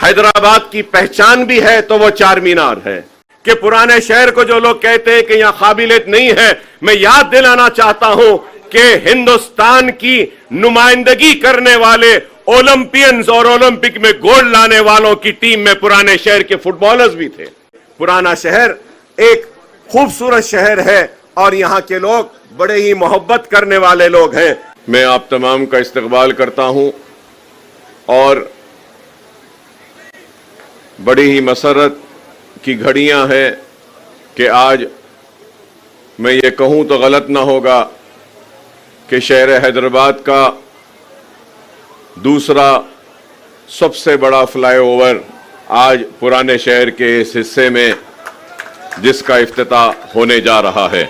حیدرآباد کی پہچان بھی ہے تو وہ چار مینار ہے کہ پرانے شہر کو جو لوگ کہتے ہیں کہ یہاں قابلیت نہیں ہے، میں یاد دلانا چاہتا ہوں کہ ہندوستان کی نمائندگی کرنے والے اولمپئنز اور اولمپک میں گولڈ لانے والوں کی ٹیم میں پرانے شہر کے فٹ بالرز بھی تھے۔ پرانا شہر ایک خوبصورت شہر ہے اور یہاں کے لوگ بڑے ہی محبت کرنے والے لوگ ہیں۔ میں آپ تمام کا استقبال کرتا ہوں اور بڑی ہی مسرت کی گھڑیاں ہیں کہ آج میں یہ کہوں تو غلط نہ ہوگا کہ شہر حیدرآباد کا دوسرا سب سے بڑا فلائی اوور آج پرانے شہر کے اس حصے میں جس کا افتتاح ہونے جا رہا ہے۔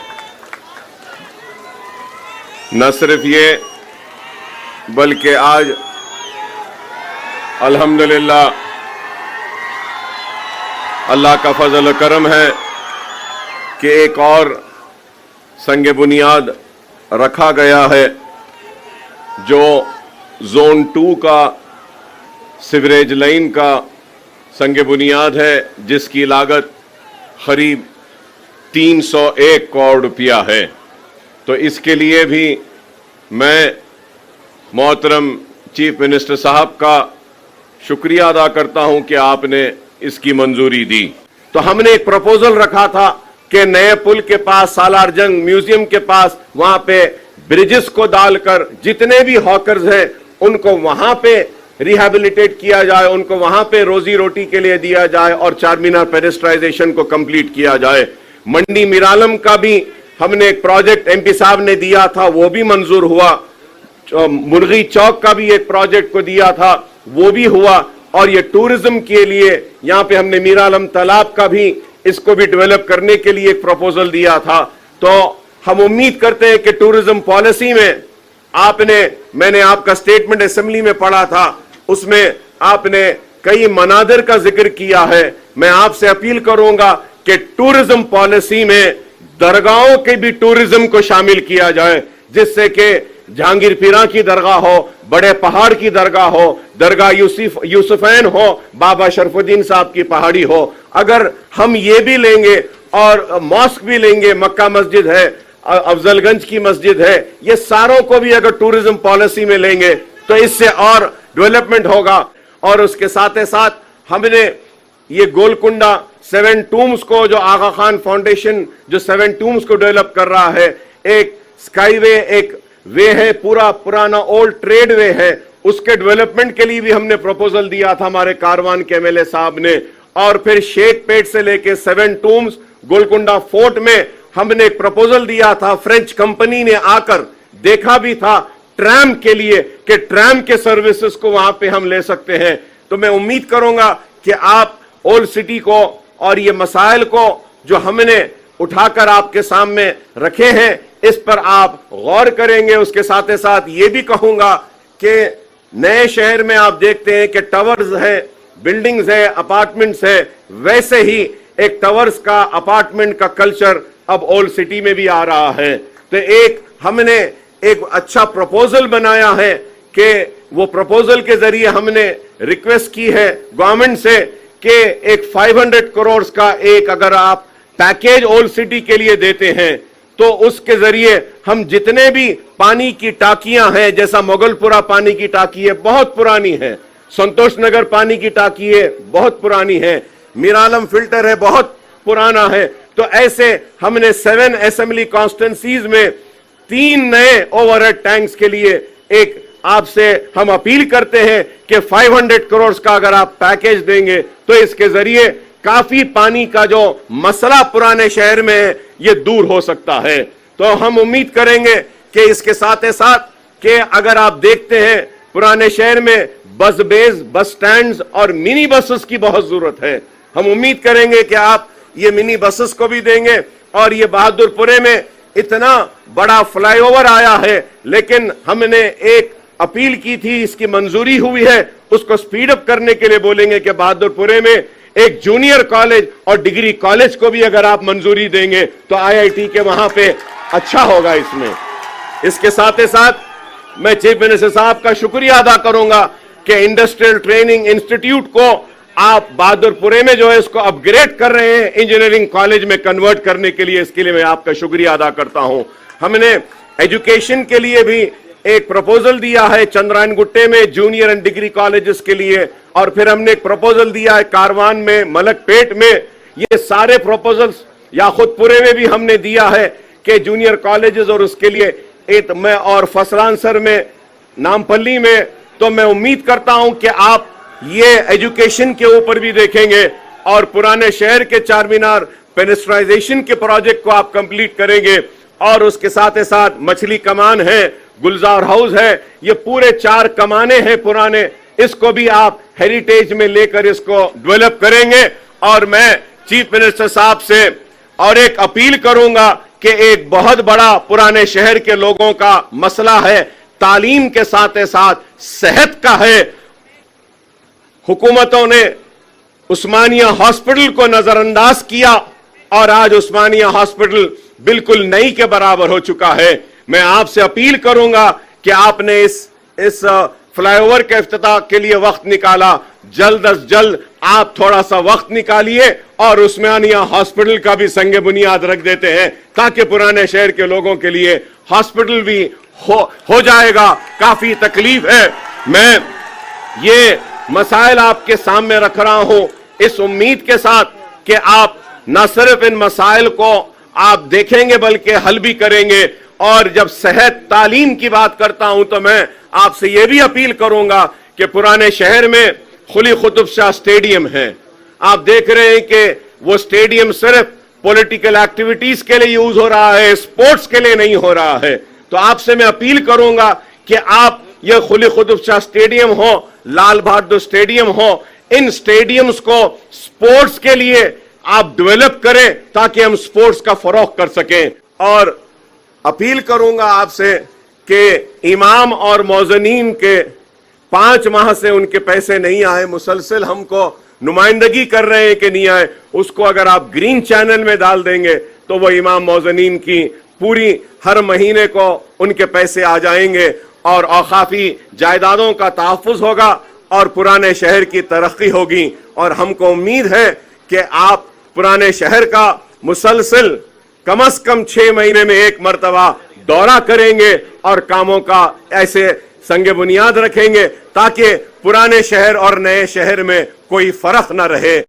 نہ صرف یہ بلکہ آج الحمدللہ اللہ کا فضل و کرم ہے کہ ایک اور سنگ بنیاد رکھا گیا ہے جو زون 2 کا سیوریج لائن کا سنگ بنیاد ہے، جس کی لاگت قریب 301 کروڑ روپیہ ہے۔ تو اس کے لیے بھی میں محترم چیف منسٹر صاحب کا شکریہ ادا کرتا ہوں کہ آپ نے اس کی منظوری دی۔ تو ہم نے ایک پروپوزل رکھا تھا کہ نئے پل کے پاس سالار جنگ میوزیم کے پاس وہاں پہ بریجز کو ڈال کر جتنے بھی ہاکرز ہیں ان کو وہاں پہ ریہیبلیٹیٹ کیا جائے، ان کو وہاں پہ روزی روٹی کے لیے دیا جائے اور چار مینار پیڈسٹرائزیشن کو کمپلیٹ کیا جائے۔ منڈی میرالم کا بھی ہم نے ایک پروجیکٹ ایم پی صاحب نے دیا تھا، وہ بھی منظور ہوا۔ مرغی چوک کا بھی ایک پروجیکٹ کو دیا تھا، وہ بھی ہوا۔ اور یہ ٹورزم کے لیے یہاں پہ ہم نے میرالم تالاب کا بھی اس کو بھی ڈیولپ کرنے کے لیے ایک پروپوزل دیا تھا۔ تو ہم امید کرتے ہیں کہ ٹورزم پالیسی میں میں نے آپ کا سٹیٹمنٹ اسمبلی میں پڑھا تھا، اس میں آپ نے کئی مناظر کا ذکر کیا ہے۔ میں آپ سے اپیل کروں گا کہ ٹورزم پالیسی میں درگاہوں کے بھی ٹورزم کو شامل کیا جائے، جس سے کہ جہانگیر پیراں کی درگاہ ہو، بڑے پہاڑ کی درگاہ ہو، درگاہ یوسفین ہو، بابا شرف الدین صاحب کی پہاڑی ہو۔ اگر ہم یہ بھی لیں گے اور ماسک بھی لیں گے، مکہ مسجد ہے، افضل گنج کی مسجد ہے، یہ ساروں کو بھی اگر ٹورزم پالیسی میں لیں گے تو اس سے اور ڈیولپمنٹ ہوگا۔ اور اس کے ساتھ ساتھ ہم نے یہ گولکنڈا 7 ٹومز کو، جو آغا خان فاؤنڈیشن جو 7 ٹومز کو ڈیولپ کر رہا ہے، ایک سکائی وے ایک وے ہے، پورا پرانا اولڈ ٹریڈ وے ہے، اس کے ڈیولپمنٹ کے لیے بھی ہم نے پروپوزل دیا تھا ہمارے کاروان کے ایم ایل اے صاحب نے۔ اور پھر شیخ پیٹ سے لے کے 7 ٹومز گولکنڈا فورٹ میں ہم نے ایک پروپوزل دیا تھا، فرینچ کمپنی نے آ کر دیکھا بھی تھا ٹرام کے لیے کہ ٹرام کے سروسز کو وہاں پہ ہم لے سکتے ہیں۔ تو میں امید کروں گا کہ آپ اولڈ سٹی کو اور یہ مسائل کو جو ہم نے اٹھا کر آپ کے سامنے رکھے ہیں اس پر آپ غور کریں گے۔ اس کے ساتھ ساتھ یہ بھی کہوں گا کہ نئے شہر میں آپ دیکھتے ہیں کہ ٹاورز ہے، بلڈنگز ہے، اپارٹمنٹس ہے، ویسے ہی ایک ٹاورز کا اپارٹمنٹ کا کلچر اب اولڈ سٹی میں بھی آ رہا ہے۔ تو ہم نے ایک اچھا پروپوزل بنایا ہے کہ وہ پروپوزل کے ذریعے ہم نے ریکویسٹ کی ہے گورنمنٹ سے کہ ایک 500 کروڑ کا ایک اگر آپ پیکیج اولڈ سٹی کے لیے دیتے ہیں تو اس کے ذریعے ہم جتنے بھی پانی کی ٹاکیاں ہیں، جیسا مغل پورہ پانی کی ٹاکی ہے بہت پرانی ہے، سنتوش نگر پانی کی ٹاکی ہے بہت پرانی ہے، میرالم فلٹر ہے بہت پرانا ہے، تو ایسے ہم نے 7 اسمبلی کانسٹیٹنسیز میں 3 نئے اوور ہیڈ ٹینکس کے لیے ایک آپ سے ہم اپیل کرتے ہیں کہ 500 کروڑ کا اگر آپ پیکیج دیں گے تو اس کے ذریعے کافی پانی کا جو مسئلہ پرانے شہر میں ہے یہ دور ہو سکتا ہے۔ تو ہم امید کریں گے کہ اس کے ساتھ کہ اگر آپ دیکھتے ہیں پرانے شہر میں بس بیز، بس سٹینڈز اور منی بسز کی بہت ضرورت ہے۔ ہم امید کریں گے کہ آپ یہ منی بسز کو بھی دیں گے۔ اور یہ بہادر پورے میں اتنا بڑا فلائی اوور آیا ہے، لیکن ہم نے ایک اپیل کی تھی، اس کی منظوری ہوئی ہے، اس کو سپیڈ اپ کرنے کے لیے بولیں گے کہ بہادر پورے میں ایک جونیئر کالج اور ڈگری کالج کو بھی اگر آپ منظوری دیں گے تو آئی آئی ٹی کے وہاں پہ اچھا ہوگا اس میں۔ اس کے ساتھ میں چیف منسٹر صاحب کا شکریہ ادا کروں گا کہ انڈسٹریل ٹریننگ انسٹیٹیوٹ کو آپ بہادرپورے میں جو ہے اس کو اپ گریڈ کر رہے ہیں انجینئرنگ کالج میں کنورٹ کرنے کے لیے، اس کے لیے میں آپ کا شکریہ ادا کرتا ہوں۔ ہم نے ایجوکیشن کے لیے بھی ایک پروپوزل دیا ہے چندرائن گٹے میں جونیئر اینڈ ڈگری کالجز کے لیے، اور پھر ہم نے ایک پروپوزل دیا ہے کاروان میں، ملک پیٹ میں۔ یہ سارے پروپوزلز یا خود پورے میں بھی ہم نے دیا ہے کہ جونیئر کالجز اور اس کے لیے میں اور فسران سر میں، نامپلی میں، تو میں امید کرتا ہوں کہ آپ یہ ایجوکیشن کے اوپر بھی دیکھیں گے اور پرانے شہر کے چار مینار پینسٹرائزیشن کے پروجیکٹ کو آپ کمپلیٹ کریں گے، اور اس کے ساتھ ساتھ مچھلی کمان ہے، گلزار ہاؤس ہے، یہ پورے 4 کمانے ہیں پرانے، اس کو بھی آپ ہیریٹیج میں لے کر اس کو ڈیولپ کریں گے۔ اور میں چیف منسٹر صاحب سے اور ایک اپیل کروں گا کہ ایک بہت بڑا پرانے شہر کے لوگوں کا مسئلہ ہے، تعلیم کے ساتھ ساتھ صحت کا ہے۔ حکومتوں نے عثمانیہ ہاسپٹل کو نظر انداز کیا اور آج عثمانیہ ہاسپٹل بالکل نئی کے برابر ہو چکا ہے۔ میں آپ سے اپیل کروں گا کہ آپ نے اس فلائی اوور کے افتتاح کے لیے وقت نکالا، جلد از جلد آپ تھوڑا سا وقت نکالیے اور عثمانیہ ہاسپٹل کا بھی سنگ بنیاد رکھ دیتے ہیں، تاکہ پرانے شہر کے لوگوں کے لیے ہاسپٹل بھی ہو جائے گا۔ کافی تکلیف ہے۔ میں یہ مسائل آپ کے سامنے رکھ رہا ہوں اس امید کے ساتھ کہ آپ نہ صرف ان مسائل کو آپ دیکھیں گے بلکہ حل بھی کریں گے۔ اور جب صحت تعلیم کی بات کرتا ہوں تو میں آپ سے یہ بھی اپیل کروں گا کہ پرانے شہر میں قلی قطب شاہ سٹیڈیم ہے، آپ دیکھ رہے ہیں کہ وہ سٹیڈیم صرف پولیٹیکل ایکٹیویٹیز کے لیے یوز ہو رہا ہے، سپورٹس کے لیے نہیں ہو رہا ہے۔ تو آپ سے میں اپیل کروں گا کہ آپ یہ قلی قطب شاہ سٹیڈیم ہو، لال بہادر سٹیڈیم ہو، ان سٹیڈیمز کو سپورٹس کے لیے آپ ڈیولپ کریں تاکہ ہم سپورٹس کا فروغ کر سکیں۔ اور اپیل کروں گا آپ سے کہ امام اور مؤذنین کے 5 ماہ سے ان کے پیسے نہیں آئے، مسلسل ہم کو نمائندگی کر رہے ہیں کہ نہیں آئے، اس کو اگر آپ گرین چینل میں ڈال دیں گے تو وہ امام مؤذنین کی پوری ہر مہینے کو ان کے پیسے آ جائیں گے اور اوقافی جائیدادوں کا تحفظ ہوگا اور پرانے شہر کی ترقی ہوگی۔ اور ہم کو امید ہے کہ آپ پرانے شہر کا مسلسل کم از کم 6 مہینے میں 1 مرتبہ دورہ کریں گے اور کاموں کا ایسے سنگ بنیاد رکھیں گے تاکہ پرانے شہر اور نئے شہر میں کوئی فرق نہ رہے۔